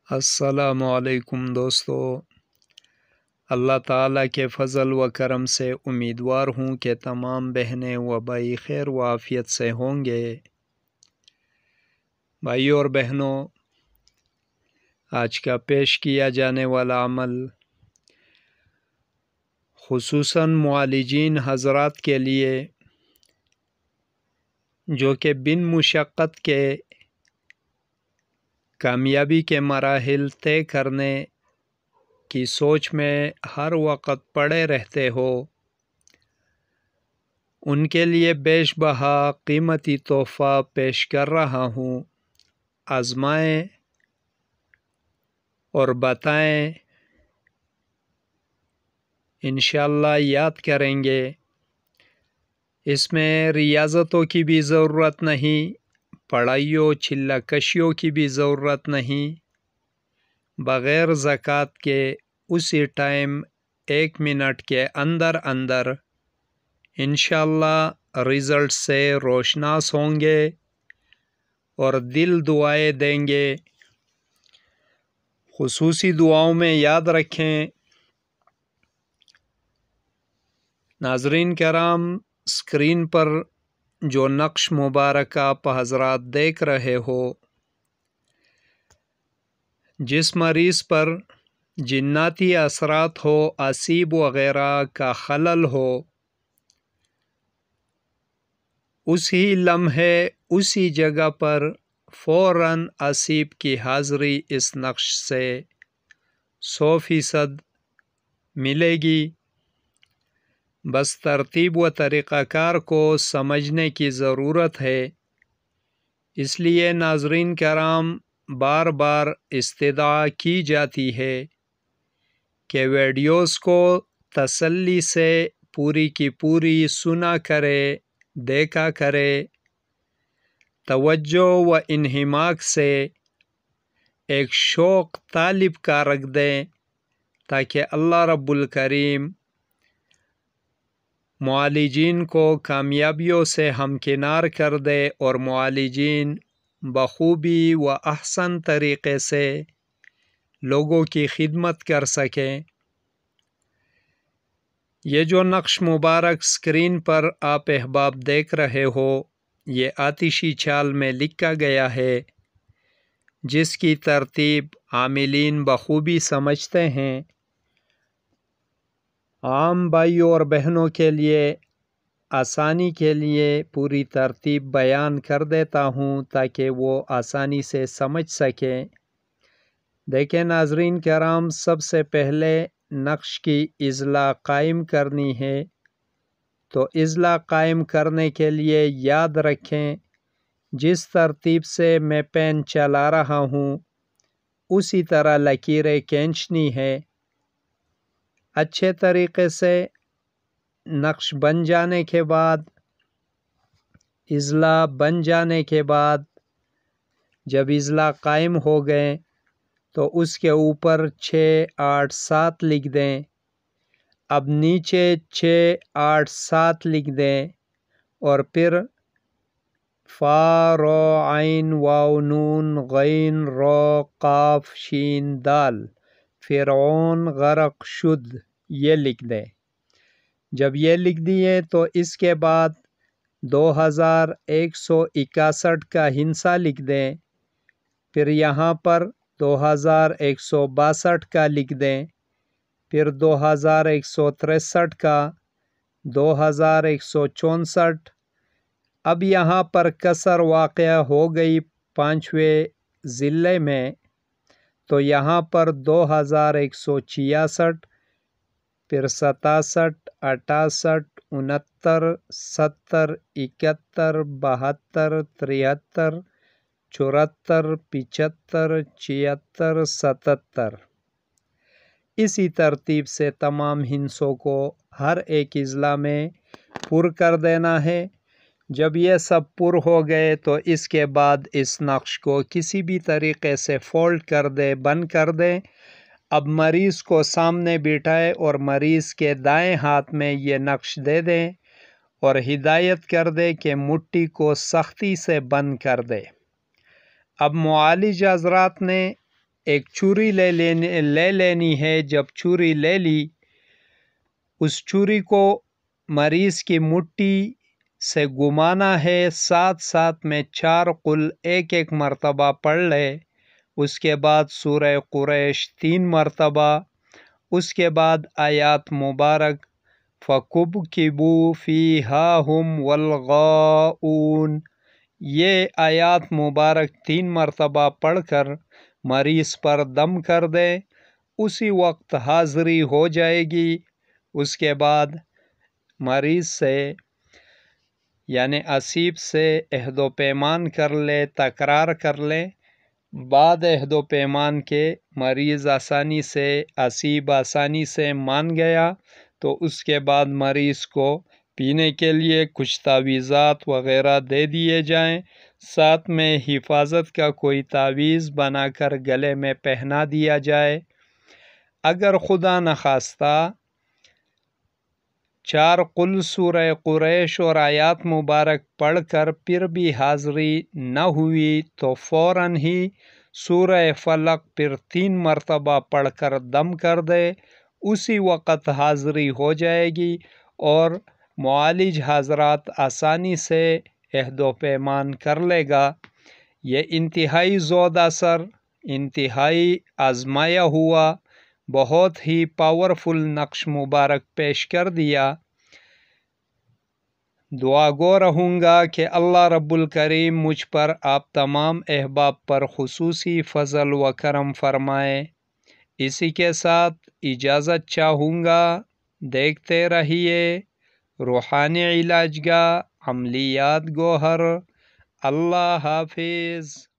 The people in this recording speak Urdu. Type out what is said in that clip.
السلام علیکم دوستو، اللہ تعالیٰ کے فضل و کرم سے امیدوار ہوں کہ تمام بہنیں و بھائی خیر و عافیت سے ہوں گے۔ بھائیو اور بہنوں، آج کا پیش کیا جانے والا عمل خصوصاً معالجین حضرات کے لیے جو کہ بن مشقت کے کامیابی کے مراحل طے کرنے کی سوچ میں ہر وقت پڑے رہتے ہو، ان کے لیے بیش بہا قیمتی تحفہ پیش کر رہا ہوں۔ آزمائیں اور بتائیں، انشاءاللہ یاد کریں گے۔ اس میں ریاضتوں کی بھی ضرورت نہیں، پڑھائیوں چلہ کشیوں کی بھی ضرورت نہیں، بغیر زکوٰۃ کے اسی ٹائم 1 منٹ کے اندر اندر انشاءاللہ رزلٹ سے روشناس ہوں گے اور دل دعائیں دیں گے۔ خصوصی دعاؤں میں یاد رکھیں ناظرین کرام، اسکرین پر جو نقش مبارک آپ حضرات دیکھ رہے ہو، جس مریض پر جناتی اثرات ہو، اعصاب وغیرہ کا خلل ہو، اسی لمحے اسی جگہ پر فوراً اعصاب کی حاضری اس نقش سے 100% ملے گی۔ بس ترتیب و طریقہ کار کو سمجھنے کی ضرورت ہے۔ اس لیے ناظرین کرام، بار بار استدعا کی جاتی ہے کہ ویڈیوز کو تسلی سے پوری کی پوری سنا کرے، دیکھا کرے، توجہ و انہماک سے ایک شوق طالب کا رکھ دیں، تاکہ اللہ رب الکریم معالجین کو کامیابیوں سے ہمکنار کر دے اور معالجین بخوبی و احسن طریقے سے لوگوں کی خدمت کر سکیں۔ یہ جو نقش مبارک اسکرین پر آپ احباب دیکھ رہے ہو، یہ آتشی چال میں لکھا گیا ہے، جس کی ترتیب عاملین بخوبی سمجھتے ہیں۔ عام بھائیوں اور بہنوں کے لیے آسانی کے لیے پوری ترتیب بیان کر دیتا ہوں تاکہ وہ آسانی سے سمجھ سکیں۔ دیکھیں ناظرین کرام، سب سے پہلے نقش کی اضلاع قائم کرنی ہے، تو اضلاع قائم کرنے کے لیے یاد رکھیں جس ترتیب سے میں پین چلا رہا ہوں اسی طرح لکیریں کھینچنی ہے۔ اچھے طریقے سے نقش بن جانے کے بعد، اضلاع بن جانے کے بعد، جب اضلاع قائم ہو گئے تو اس کے اوپر 6 8 7 لکھ دیں۔ اب نیچے 6 8 7 لکھ دیں اور پھر فا رو عین واو نون غین رو قاف شین دال فرعون غرق شد، یہ لکھ دیں۔ جب یہ لکھ دیے تو اس کے بعد 2161 کا ہندسہ لکھ دیں، پھر یہاں پر 2162 کا لکھ دیں، پھر 2163 کا، 2164۔ اب یہاں پر کسر واقع ہو گئی 5ویں ضلع میں، تو یہاں پر 2166، پھر 67 68 69 70 71 72 73 74 75 76 77۔ اسی ترتیب سے تمام ہندسوں کو ہر ایک اضلاع میں پر کر دینا ہے۔ جب یہ سب پر ہو گئے تو اس کے بعد اس نقش کو کسی بھی طریقے سے فولڈ کر دے، بند کر دے۔ اب مریض کو سامنے بٹھائے اور مریض کے دائیں ہاتھ میں یہ نقش دے دیں اور ہدایت کر دے کہ مٹھی کو سختی سے بند کر دے۔ اب معالج حضرات نے ایک چھری لے لینی ہے۔ جب چھری لے لی، اس چھری کو مریض کی مٹھی سے گھمانا ہے، ساتھ ساتھ میں 4 قل ایک مرتبہ پڑھ لے۔ اس کے بعد سورہ قریش 3 مرتبہ، اس کے بعد آیات مبارک فَكُبْكِبُوا فِيهَا هُمْ وَالْغَاؤُونَ، یہ آیات مبارک 3 مرتبہ پڑھ کر مریض پر دم کر دے، اسی وقت حاضری ہو جائے گی۔ اس کے بعد مریض سے یعنی اسیب سے عہد و پیمان کر لے، تکرار کر لے۔ بعد عہد و پیمان کے مریض اسیب آسانی سے مان گیا تو اس کے بعد مریض کو پینے کے لیے کچھ تعویذات وغیرہ دے دیے جائیں، ساتھ میں حفاظت کا کوئی تعویذ بنا کر گلے میں پہنا دیا جائے۔ اگر خدا نخواستہ 4 قل سورہ قریش اور آیات مبارک پڑھ کر پھر بھی حاضری نہ ہوئی تو فوراً ہی سورہ فلق پھر 3 مرتبہ پڑھ کر دم کر دے، اسی وقت حاضری ہو جائے گی اور معالج حضرات آسانی سے عہد و پیمان کر لے گا۔ یہ انتہائی زود اثر، انتہائی آزمایا ہوا، بہت ہی پاورفل نقش مبارک پیش کر دیا۔ دعا گو رہوں گا کہ اللہ رب الکریم مجھ پر، آپ تمام احباب پر خصوصی فضل و کرم فرمائے۔ اسی کے ساتھ اجازت چاہوں گا، دیکھتے رہیے روحانی علاج گاہ عملیات گوہر۔ اللہ حافظ۔